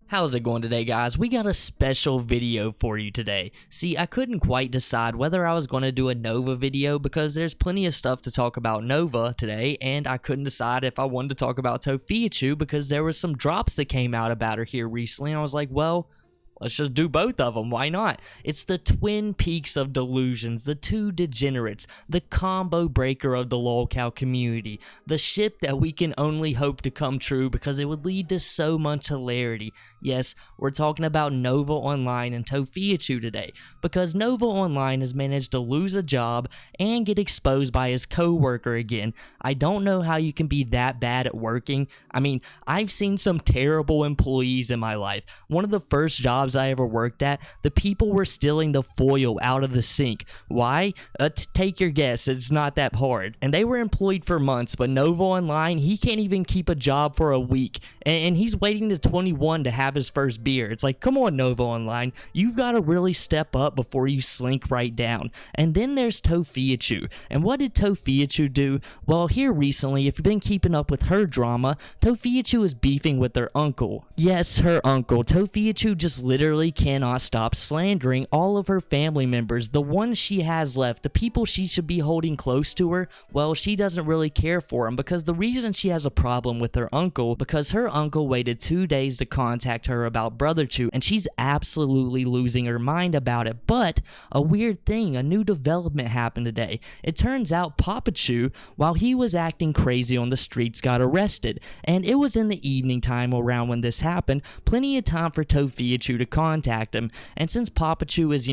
How's it going today, guys? We got a special video for you today. See, I couldn't quite decide whether I was going to do a Nova video because there's plenty of stuff to talk about Nova today, and I couldn't decide if I wanted to talk about Tophiachu because there were some drops that came out about her here recently, and I was like, well, let's just do both of them. Why not? It's the twin peaks of delusions, the two degenerates, the combo breaker of the Lolcow community, the ship that we can only hope to come true because it would lead to so much hilarity. Yes, we're talking about Nova Online and Tophiachu today because Nova Online has managed to lose a job and get exposed by his coworker again. I don't know how you can be that bad at working. I mean, I've seen some terrible employees in my life. One of the first jobs I ever worked at, the people were stealing the foil out of the sink. Why? Take your guess. It's not that hard. And they were employed for months, but Nova Online, he can't even keep a job for a week. And he's waiting to 21 to have his first beer. It's like, come on, Nova Online. You've got to really step up before you slink right down. And then there's Tophiachu. And what did Tophiachu do? Well, here recently, if you've been keeping up with her drama, Tophiachu is beefing with her uncle. Yes, her uncle. Tophiachu just literally cannot stop slandering all of her family members, the ones she has left, the people she should be holding close to her. Well, she doesn't really care for them because the reason she has a problem with her uncle, because her uncle waited 2 days to contact her about Brotherchu, and she's absolutely losing her mind about it. But a weird thing, a new development happened today. It turns out Papachu, while he was acting crazy on the streets, got arrested, and it was in the evening time around when this happened, plenty of time for Tophiachu to contact him. And since Papachu is,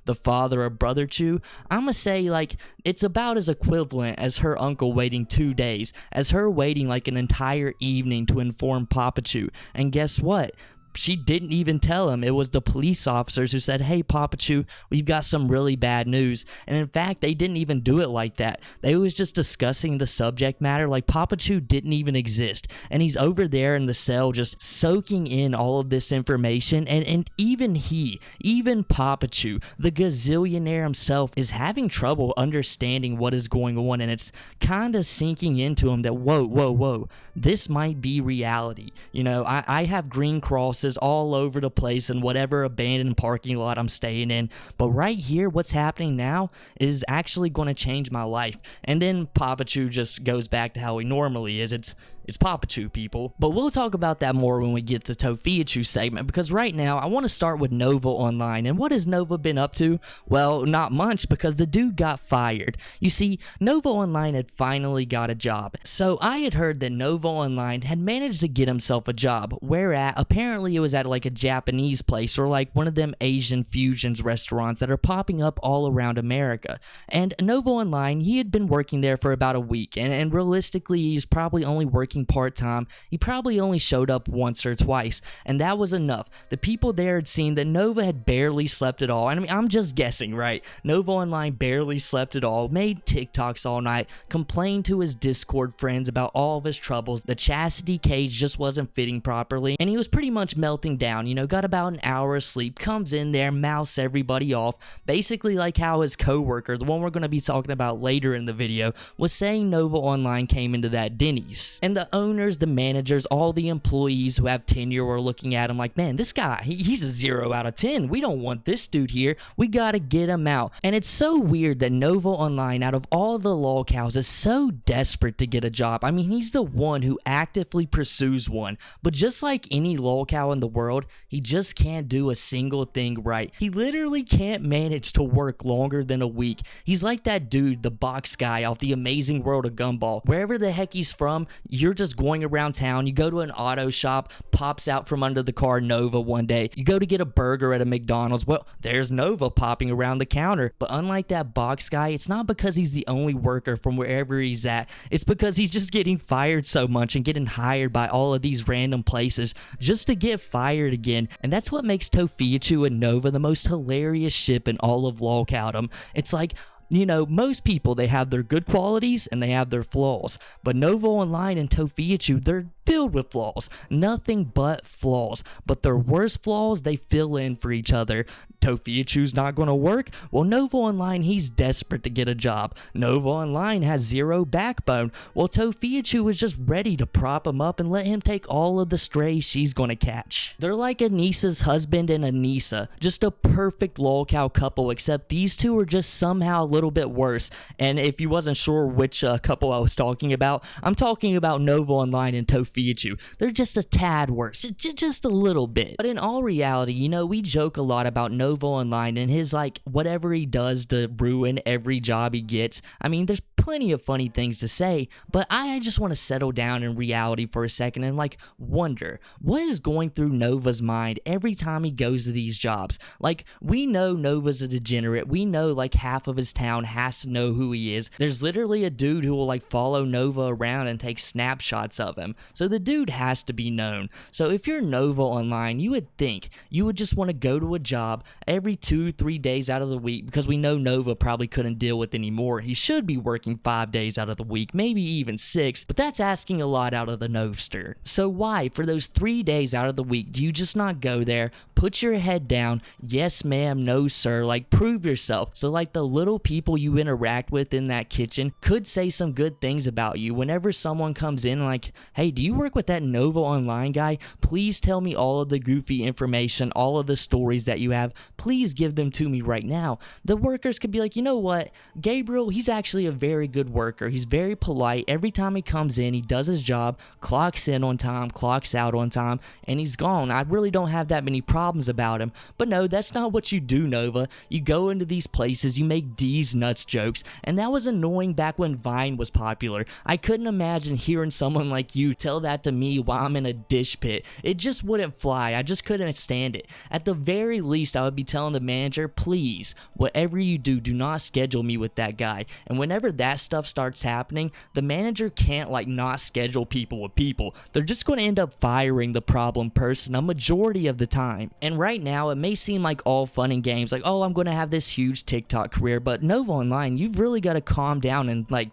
the father of Brotherchu, I'ma say, like, it's about as equivalent as her uncle waiting 2 days, as her waiting like an entire evening to inform Papachu. And guess what? She didn't even tell him. It was the police officers who said, hey, Papachu, we've got some really bad news. And in fact, they didn't even do it like that. They was just discussing the subject matter like Papachu didn't even exist. And he's over there in the cell just soaking in all of this information. And even Papachu, the gazillionaire himself, is having trouble understanding what is going on. And it's kind of sinking into him that, whoa, this might be reality. I have green crosses all over the place in whatever abandoned parking lot I'm staying in, but right here, what's happening now is actually going to change my life. And then Papachu just goes back to how he normally is. It's Papachu, people. But we'll talk about that more when we get to Tophiachu segment, because right now I want to start with Nova Online. And what has Nova been up to? Well, not much, because the dude got fired. You see, Nova Online had finally got a job. So I had heard that Nova Online had managed to get himself a job, whereat apparently it was at like a Japanese place or like one of them Asian fusions restaurants that are popping up all around America. And Nova Online, he had been working there for about a week, and realistically, he's probably only working part-time. He probably only showed up once or twice, and that was enough. The people there had seen that Nova had barely slept at all, and I mean, I'm just guessing, right? Nova Online barely slept at all, made TikToks all night, complained to his Discord friends about all of his troubles, the chastity cage just wasn't fitting properly, and he was pretty much melting down, got about an hour of sleep, comes in there, mouths everybody off, basically like how his coworker, the one we're going to be talking about later in the video, was saying Nova Online came into that Denny's. And the owners, the managers, all the employees who have tenure were looking at him like, man, this guy, he's a 0 out of 10. We don't want this dude here. We gotta get him out. And it's so weird that Nova Online, out of all the Lolcows, is so desperate to get a job. I mean, he's the one who actively pursues one. But just like any Lolcow in the world, he just can't do a single thing right. He literally can't manage to work longer than a week. He's like that dude, the box guy off The Amazing World of Gumball. Wherever the heck he's from, you're just going around town, you go to an auto shop, pops out from under the car Nova one day, you go to get a burger at a McDonald's, well, there's Nova popping around the counter. But unlike that box guy, it's not because he's the only worker from wherever he's at, it's because he's just getting fired so much and getting hired by all of these random places just to get fired again. And that's what makes Tophiachu and Nova the most hilarious ship in all of Lolcowdom. It's like, You know, most people, they have their good qualities and they have their flaws, but Nova Online and Tophiachu, they're filled with flaws, nothing but flaws, but their worst flaws, they fill in for each other. Tophiachu's not going to work. Well, Nova Online, he's desperate to get a job. Nova Online has zero backbone. Well, Tophiachu is just ready to prop him up and let him take all of the strays she's going to catch. They're like Anissa's husband and Anissa, just a perfect Lolcow couple, except these two are just somehow a little bit worse. And if you wasn't sure which couple I was talking about, I'm talking about Nova Online and Tophiachu. They're just a tad worse, just a little bit. But in all reality, you know, we joke a lot about Nova Online and his, like, whatever he does to ruin every job he gets. I mean, there's plenty of funny things to say, but I just want to settle down in reality for a second and, like, wonder what is going through Nova's mind every time he goes to these jobs. Like, we know Nova's a degenerate. We know, like, half of his town has to know who he is. There's literally a dude who will, like, follow Nova around and take snapshots of him. So the dude has to be known. So if you're Nova Online, you would think you would just want to go to a job every 2-3 days out of the week, because we know Nova probably couldn't deal with anymore. He should be working 5 days out of the week, maybe even 6, but that's asking a lot out of the Novster. So why, for those 3 days out of the week, do you just not go there, put your head down, yes ma'am, no sir, like, prove yourself, so like the little people you interact with in that kitchen could say some good things about you whenever someone comes in like, hey, do you work with that Nova Online guy? Please tell me all of the goofy information, all of the stories that you have. Please give them to me right now. The workers could be like, you know what, Gabriel, he's actually a very good worker. He's very polite. Every time he comes in, he does his job, clocks in on time, clocks out on time, and he's gone. I really don't have that many problems about him. But no, that's not what you do, Nova. You go into these places, you make D's nuts jokes, and that was annoying back when Vine was popular. I couldn't imagine hearing someone like you tell that to me while I'm in a dish pit. It just wouldn't fly. I just couldn't stand it. At the very least, I would be telling the manager, please, whatever you do, do not schedule me with that guy. And whenever that stuff starts happening, the manager can't, like, not schedule people with people. They're just going to end up firing the problem person a majority of the time. And right now, it may seem like all fun and games, like, oh, I'm going to have this huge TikTok career, but Nova Online, you've really got to calm down and, like,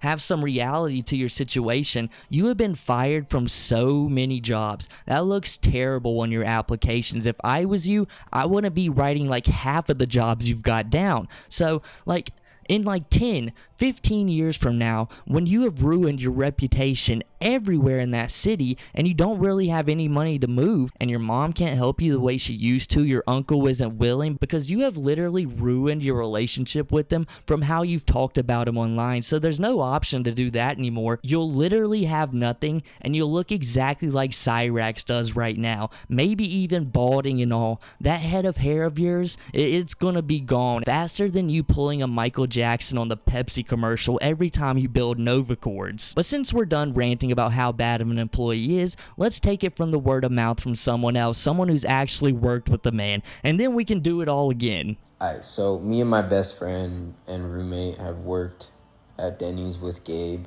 have some reality to your situation. You have been fired from so many jobs. That looks terrible on your applications. If I was you, I wouldn't be writing like half of the jobs you've got down. So, like, in like 10, 15 years from now, when you have ruined your reputation everywhere in that city and you don't really have any money to move and your mom can't help you the way she used to, your uncle isn't willing, because you have literally ruined your relationship with them from how you've talked about him online. So there's no option to do that anymore. You'll literally have nothing and you'll look exactly like Cyrax does right now, maybe even balding and all. That head of hair of yours, it's gonna be gone faster than you pulling a Michael Jackson on the Pepsi commercial every time you build Nova cords. But since we're done ranting about how bad of an employee he is, let's take it from the word of mouth from someone else, someone who's actually worked with the man, and then we can do it all again. Alright, so me and my best friend and roommate have worked at Denny's with Gabe,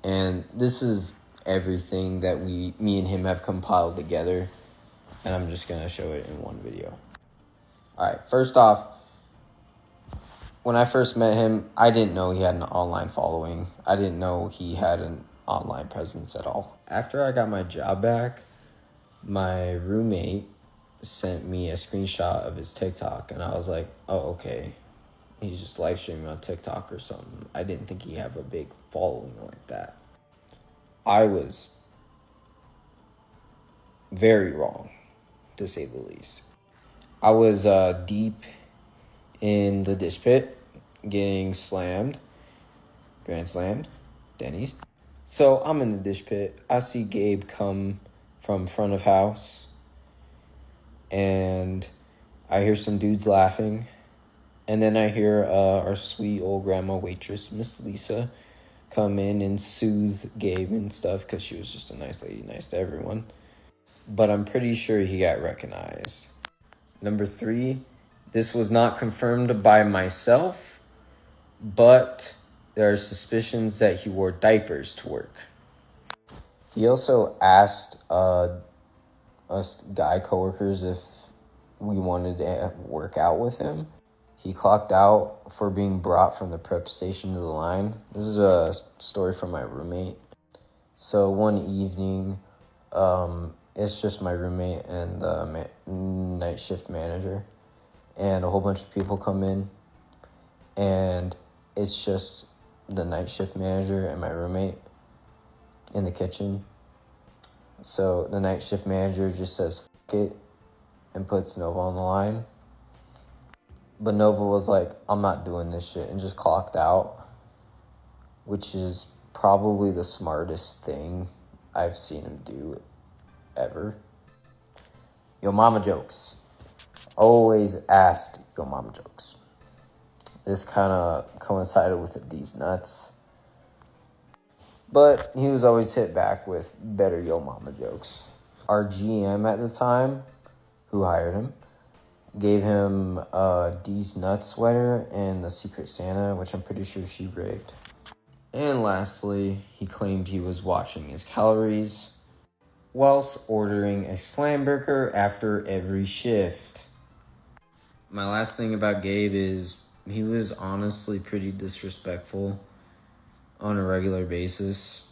and this is everything that me and him have compiled together, and I'm just gonna show it in one video. Alright, first off, when I first met him, I didn't know he had an online following. I didn't know he had an online presence at all. After I got my job back, my roommate sent me a screenshot of his TikTok, and I was like, oh, okay. He's just live streaming on TikTok or something. I didn't think he'd have a big following like that. I was very wrong, to say the least. I was deep in the dish pit, getting slammed, grand slammed, Denny's. So I'm in the dish pit. I see Gabe come from front of house, and I hear some dudes laughing, and then I hear our sweet old grandma waitress, Miss Lisa, come in and soothe Gabe and stuff, because she was just a nice lady, nice to everyone. But I'm pretty sure he got recognized. Number 3, this was not confirmed by myself, but there are suspicions that he wore diapers to work. He also asked us guy coworkers if we wanted to work out with him. He clocked out for being brought from the prep station to the line. This is a story from my roommate. So one evening, it's just my roommate and the night shift manager, and a whole bunch of people come in, and it's just the night shift manager and my roommate in the kitchen. So the night shift manager just says, "F it," and puts Nova on the line. But Nova was like, "I'm not doing this shit," and just clocked out, which is probably the smartest thing I've seen him do ever. Yo mama jokes. Always asked yo mama jokes. This kind of coincided with these nuts. But he was always hit back with better yo mama jokes. Our GM at the time, who hired him, gave him a D's Nuts sweater and the Secret Santa, which I'm pretty sure she rigged. And lastly, he claimed he was watching his calories whilst ordering a slam burger after every shift. My last thing about Gabe is he was honestly pretty disrespectful on a regular basis.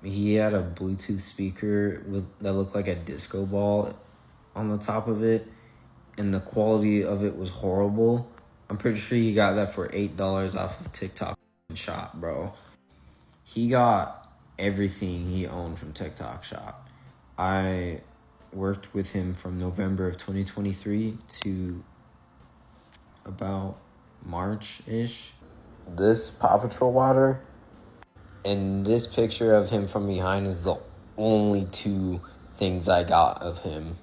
He had a Bluetooth speaker that looked like a disco ball on the top of it, and the quality of it was horrible. I'm pretty sure he got that for $8 off of TikTok Shop, bro. He got everything he owned from TikTok Shop. I worked with him from November of 2023 to about March-ish. This Paw Patrol water and this picture of him from behind is the only two things I got of him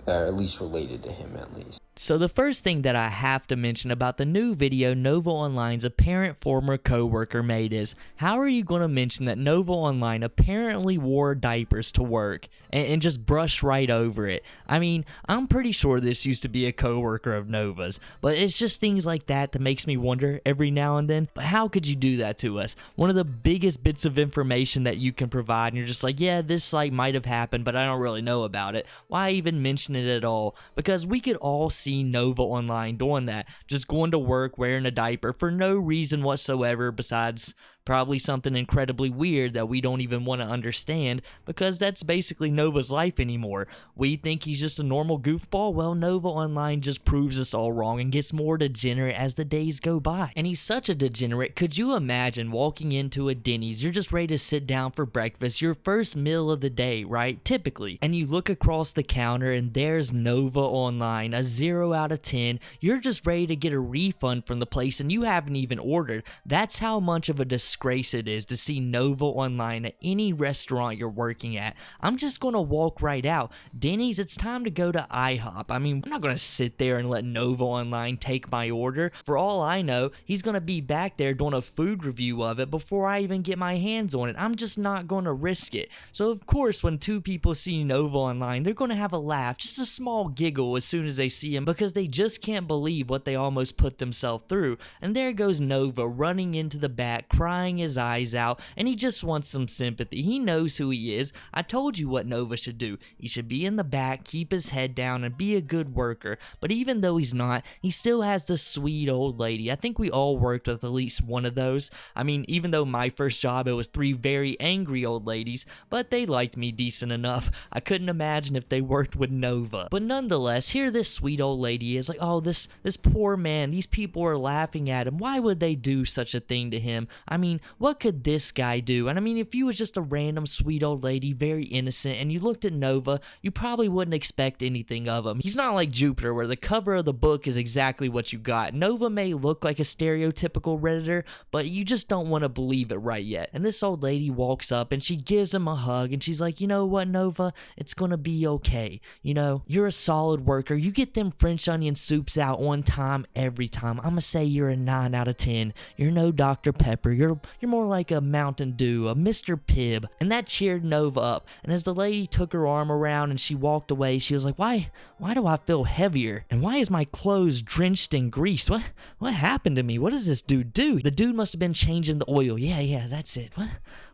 that are at least related to him, at least. So the first thing that I have to mention about the new video Nova Online's apparent former coworker made is, how are you going to mention that Nova Online apparently wore diapers to work and just brush right over it? I mean, I'm pretty sure this used to be a coworker of Nova's, but it's just things like that makes me wonder every now and then. But how could you do that to us? One of the biggest bits of information that you can provide, and you're just like, yeah, this might have happened, but I don't really know about it. Why even mention it at all? Because we could all see Nova Online doing that, just going to work wearing a diaper for no reason whatsoever besides probably something incredibly weird that we don't even want to understand, because that's basically Nova's life anymore. We think he's just a normal goofball. Well, Nova Online just proves us all wrong and gets more degenerate as the days go by. And he's such a degenerate. Could you imagine walking into a Denny's, you're just ready to sit down for breakfast, your first meal of the day, right? Typically. And you look across the counter and there's Nova Online, a 0 out of 10. You're just ready to get a refund from the place and you haven't even ordered. That's how much of a disgrace it is to see Nova Online at any restaurant you're working at. I'm just gonna walk right out. Denny's, it's time to go to IHOP. I mean, I'm not gonna sit there and let Nova Online take my order. For all I know, he's gonna be back there doing a food review of it before I even get my hands on it. I'm just not gonna risk it. So of course, when two people see Nova Online, they're gonna have a laugh, just a small giggle as soon as they see him, because they just can't believe what they almost put themselves through. And there goes Nova running into the back, crying his eyes out, and he just wants some sympathy. He knows who he is. I told you what Nova should do. He should be in the back, keep his head down, and be a good worker. But even though he's not, he still has this sweet old lady. I think we all worked with at least one of those. I mean, even though my first job, it was 3 very angry old ladies, but they liked me decent enough. I couldn't imagine if they worked with Nova. But nonetheless, here this sweet old lady is like, oh, this poor man, these people are laughing at him. Why would they do such a thing to him? I mean, what could this guy do? And I mean, if you was just a random sweet old lady, very innocent, and you looked at Nova, you probably wouldn't expect anything of him. He's not like Jupiter, where the cover of the book is exactly what you got. Nova may look like a stereotypical Redditor, but you just don't want to believe it right yet. And this old lady walks up and she gives him a hug, and she's like, you know what, Nova? It's gonna be okay. You know, you're a solid worker. You get them French onion soups out on time every time. I'm gonna say you're a 9 out of 10. You're no Dr. Pepper. You're more like a Mountain Dew, a Mr. Pibb. And that cheered Nova up. And as the lady took her arm around and she walked away, she was like, why do I feel heavier? And why is my clothes drenched in grease? What happened to me? What does this dude do? The dude must have been changing the oil. Yeah, that's it.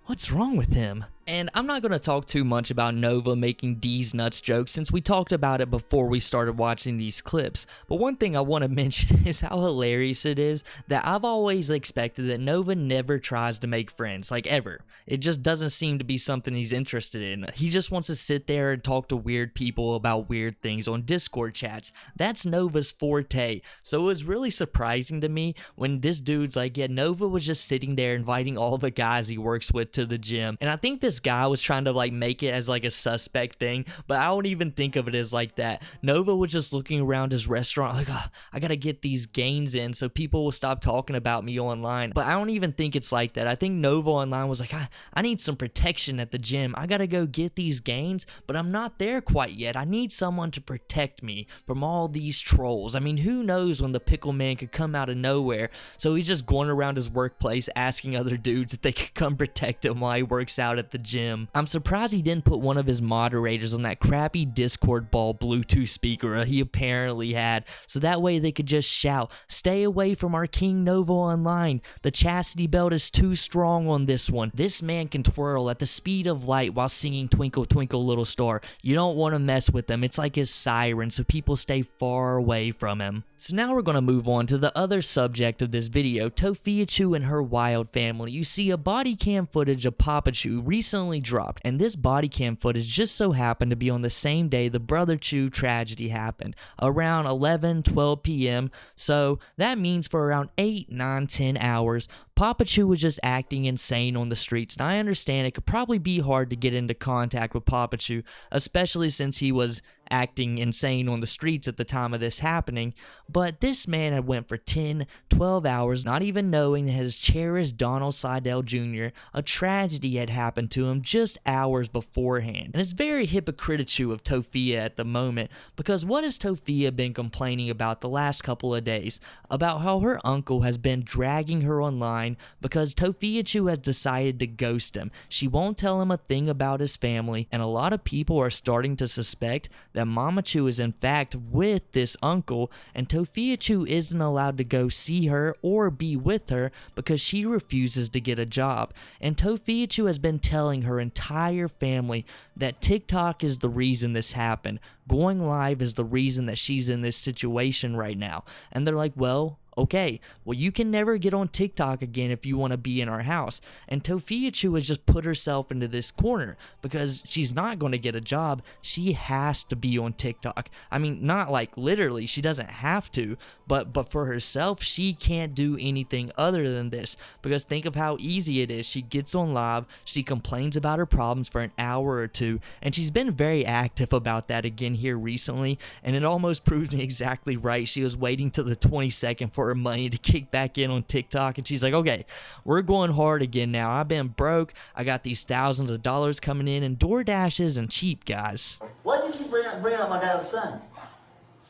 What's wrong with him? And I'm not going to talk too much about Nova making D's nuts jokes since we talked about it before we started watching these clips. But one thing I want to mention is how hilarious it is that I've always expected that Nova never tries to make friends, like ever. It just doesn't seem to be something he's interested in. He just wants to sit there and talk to weird people about weird things on Discord chats. That's Nova's forte. So it was really surprising to me when this dude's like, yeah, Nova was just sitting there inviting all the guys he works with to the gym. And I think this guy was trying to like make it as like a suspect thing, but I don't even think of it as like that. Nova was just looking around his restaurant like, oh, I gotta get these gains in so people will stop talking about me online. But I don't even think it's like that. I think Nova online was like, I need some protection at the gym. I gotta go get these gains, but I'm not there quite yet. I need someone to protect me from all these trolls. I mean, who knows when the pickle man could come out of nowhere. So he's just going around his workplace asking other dudes if they could come protect him while he works out at the gym. I'm surprised he didn't put one of his moderators on that crappy Discord ball Bluetooth speaker he apparently had, so that way they could just shout, "Stay away from our King Nova online. The chastity belt is too strong on this one. This man can twirl at the speed of light while singing Twinkle Twinkle Little Star. You don't want to mess with him. It's like his siren, so people stay far away from him." So now we're going to move on to the other subject of this video, Tophiachu and her wild family. You see a body cam footage of Papachu recently dropped, and this body cam footage just so happened to be on the same day the Brother Chu tragedy happened, around 11-12 p.m. So that means for around 8, 9, 10 hours, Papachu was just acting insane on the streets. And I understand it could probably be hard to get into contact with Papachu, especially since he was acting insane on the streets at the time of this happening, but this man had went for 10, 12 hours not even knowing that his cherished Donald Seidel Jr., a tragedy had happened to him just hours beforehand. And it's very hypocritical of Tophia at the moment, because what has Tophia been complaining about the last couple of days? About how her uncle has been dragging her online because Tophiachu has decided to ghost him. She won't tell him a thing about his family, and a lot of people are starting to suspect that Mama Chu is in fact with this uncle, and Tophiachu isn't allowed to go see her or be with her because she refuses to get a job. And Tophiachu has been telling her entire family that TikTok is the reason this happened. Going live is the reason that she's in this situation right now. And they're like, well, okay, well, you can never get on TikTok again if you want to be in our house. And Tophiachu has just put herself into this corner because she's not going to get a job. She has to be on TikTok. I mean, not like literally, she doesn't have to, but for herself, she can't do anything other than this, because think of how easy it is. She gets on live, she complains about her problems for an hour or two, and she's been very active about that again here recently, and it almost proved me exactly right. She was waiting till the 22nd for her money to kick back in on TikTok, and she's like, okay, we're going hard again now. I've been broke. I got these thousands of dollars coming in, and DoorDash isn't cheap, guys. Why did you keep bringing up my dad's son?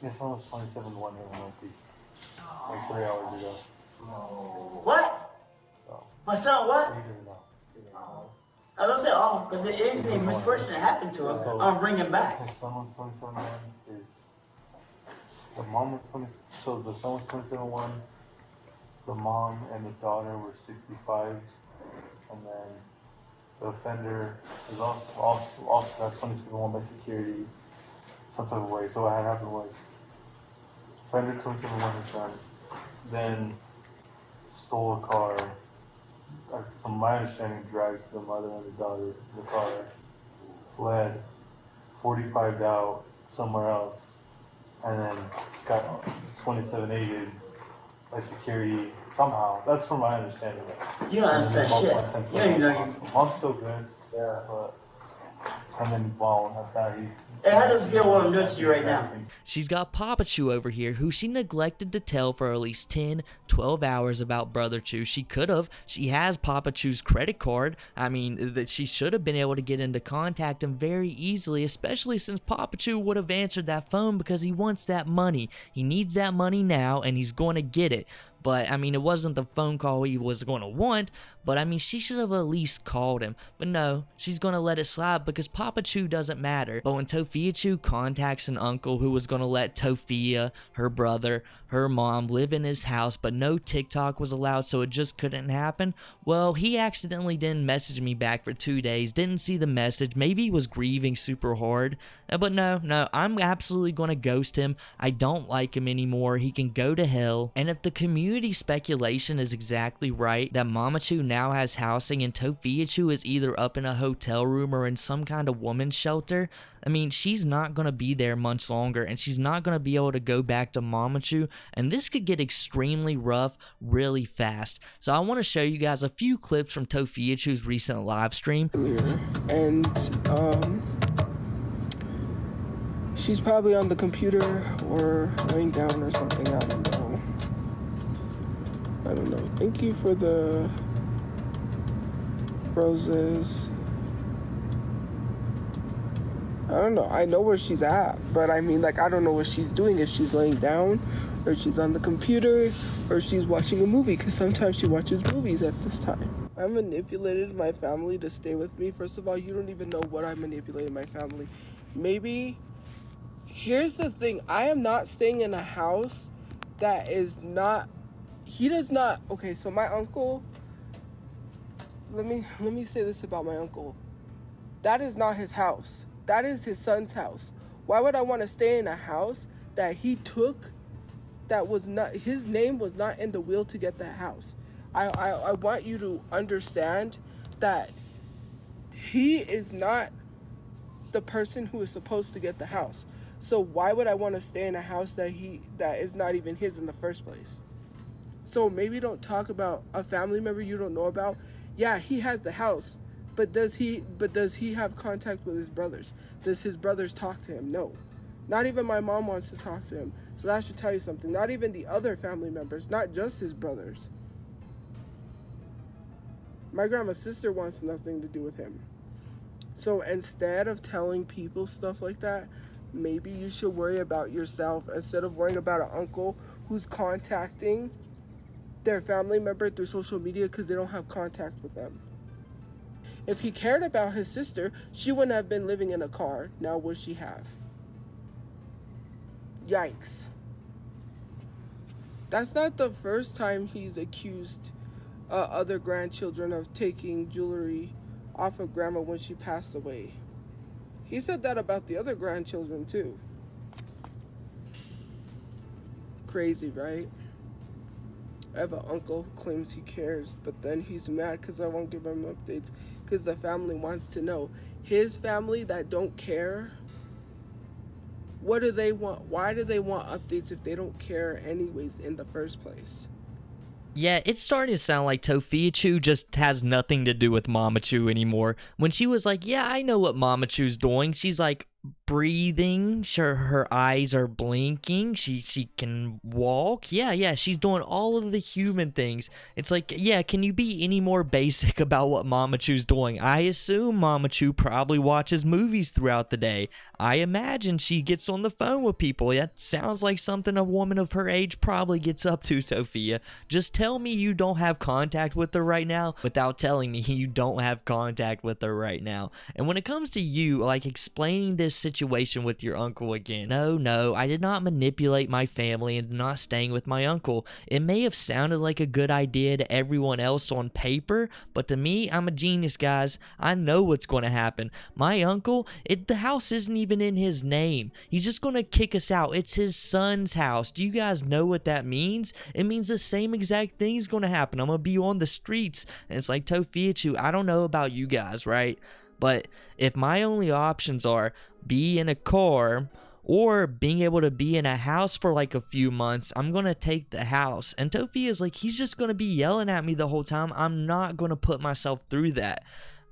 Yeah, someone was 27 one piece, like 3 hours ago. What? So, My son, what? he doesn't know. I don't say, oh, because if anything misfortune happened to him, So, I'm bringing him back. His son was 27 one, the mom was 20, so the son was 27 one, the mom and the daughter were 65, and then the offender is also got 27 one by security, some type of way. So what had happened was, offender 27 one his son, then stole a car, from my understanding dragged the mother and the daughter in the car, fled, 45'd out somewhere else, and then got 27-aided by security somehow. That's from my understanding. You don't understand shit. You don't even know you. Mom's still good, yeah, but and then at that he's. Hey, how does it feel what I'm doing to you right now? She's got Papachu over here, who she neglected to tell for at least 10, 12 hours about Brother Chu. She could have. She has Papachu's credit card. I mean, that she should have been able to get into contact him very easily, especially since Papachu would have answered that phone because he wants that money. He needs that money now, and he's going to get it. But I mean, it wasn't the phone call he was going to want, but I mean, she should have at least called him. But no, she's going to let it slide because Papachu doesn't matter. But when Tophiachu contacts an uncle who was going to let Tophia, her brother, her mom live in his house, but no TikTok was allowed, so it just couldn't happen, well, he accidentally didn't message me back for 2 days, didn't see the message, maybe he was grieving super hard. But no, I'm absolutely going to ghost him. I don't like him anymore. He can go to hell. And if the community speculation is exactly right, that Mamachu now has housing and Tophiachu is either up in a hotel room or in some kind of woman's shelter, I mean, she's not going to be there much longer, and she's not going to be able to go back to Mamachu, and this could get extremely rough really fast. So I want to show you guys a few clips from Tophiachu's recent live stream. And she's probably on the computer or laying down or something. I don't know. Thank you for the roses. I don't know. I know where she's at, but I mean, like, I don't know what she's doing. If she's laying down, or she's on the computer, or she's watching a movie, because sometimes she watches movies at this time. I manipulated my family to stay with me. First of all, you don't even know what I manipulated my family. Maybe, here's the thing. I am not staying in a house that is not, he does not, okay, so my uncle, let me say this about my uncle. That is not his house. That is his son's house. Why would I want to stay in a house that he took, that was not, his name was not in the will to get that house? I want you to understand that he is not the person who is supposed to get the house. So why would I want to stay in a house that is not even his in the first place? So maybe don't talk about a family member you don't know about. Yeah, he has the house. But does he have contact with his brothers? Does his brothers talk to him? No. Not even my mom wants to talk to him. So that should tell you something. Not even the other family members, not just his brothers. My grandma's sister wants nothing to do with him. So instead of telling people stuff like that, maybe you should worry about yourself instead of worrying about an uncle who's contacting their family member through social media because they don't have contact with them. If he cared about his sister, she wouldn't have been living in a car. Now would she have? Yikes. That's not the first time he's accused other grandchildren of taking jewelry off of grandma when she passed away. He said that about the other grandchildren too. Crazy, right? I have an uncle who claims he cares, but then he's mad because I won't give him updates because the family wants to know. His family that don't care, what do they want? Why do they want updates if they don't care anyways in the first place? Yeah, it's starting to sound like Tophiachu just has nothing to do with Mamachu anymore. When she was like, yeah, I know what Mamachu's doing, she's like breathing, sure, her eyes are blinking, she can walk, yeah, she's doing all of the human things. It's like, yeah, can you be any more basic about what Mamachu's doing? I assume Mamachu probably watches movies throughout the day. I imagine she gets on the phone with people. That sounds like something a woman of her age probably gets up to, Tophia. Just tell me you don't have contact with her right now without telling me you don't have contact with her right now. And when it comes to you, like, explaining this situation with your uncle again, no, I did not manipulate my family into not staying with my uncle. It may have sounded like a good idea to everyone else on paper, but to me, I'm a genius, guys. I know what's going to happen. My uncle, the house isn't even in his name. He's just going to kick us out. It's his son's house. Do you guys know what that means? It means the same exact thing is going to happen. I'm going to be on the streets. And it's like, Tophiachu, I don't know about you guys, right? But if my only options are be in a car or being able to be in a house for like a few months, I'm going to take the house. And Tophia is like, he's just going to be yelling at me the whole time. I'm not going to put myself through that.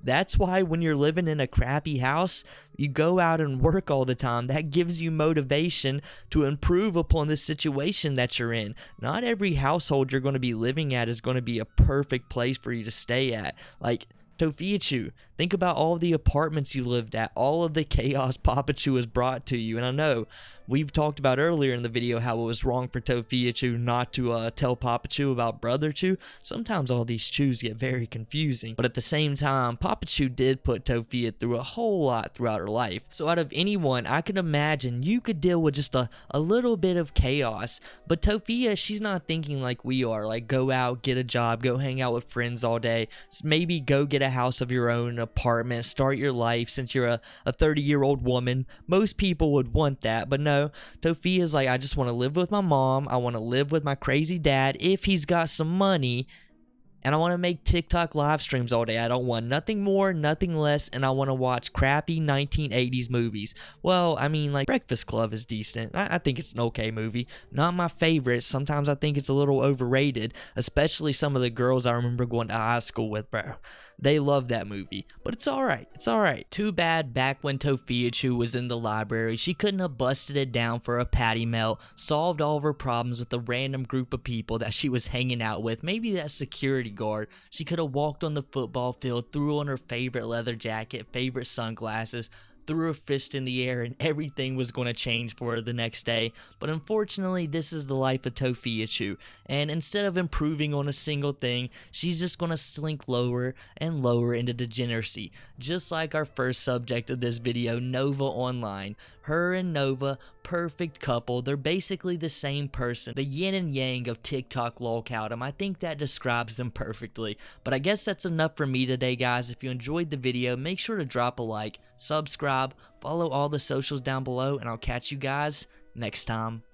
That's why when you're living in a crappy house, you go out and work all the time. That gives you motivation to improve upon the situation that you're in. Not every household you're going to be living at is going to be a perfect place for you to stay at. Like, Tophiachu, Think about all the apartments you lived at, all of the chaos Papachu has brought to you. And I know we've talked about earlier in the video how it was wrong for Tophiachu not to tell Papachu about Brother Chu. Sometimes all these Chus get very confusing, but at the same time, Papachu did put Tophia through a whole lot throughout her life. So out of anyone, I could imagine you could deal with just a little bit of chaos. But Tophia, she's not thinking like we are, like go out, get a job, go hang out with friends all day, maybe go get a house of your own, apartment, start your life since you're a 30-year-old woman. Most people would want that, but no, Tophia's like, I just want to live with my mom, I want to live with my crazy dad if he's got some money, and I want to make TikTok live streams all day. I don't want nothing more, nothing less, and I want to watch crappy 1980s movies. Well, I mean, like, Breakfast Club is decent. I think it's an okay movie. Not my favorite. Sometimes I think it's a little overrated, especially some of the girls I remember going to high school with, bro. They love that movie, but it's alright. It's alright. Too bad back when Tophiachu was in the library, she couldn't have busted it down for a patty melt, solved all of her problems with a random group of people that she was hanging out with. Maybe that security guard. She could have walked on the football field, threw on her favorite leather jacket, favorite sunglasses, threw her fist in the air, and everything was going to change for her the next day. But unfortunately, this is the life of Tophiachu, and instead of improving on a single thing, she's just going to slink lower and lower into degeneracy, just like our first subject of this video, Nova Online. Her and Nova, perfect couple. They're basically the same person, the yin and yang of TikTok Lolcow. I think that describes them perfectly. But I guess that's enough for me today, guys. If you enjoyed the video, make sure to drop a like, subscribe, follow all the socials down below, and I'll catch you guys next time.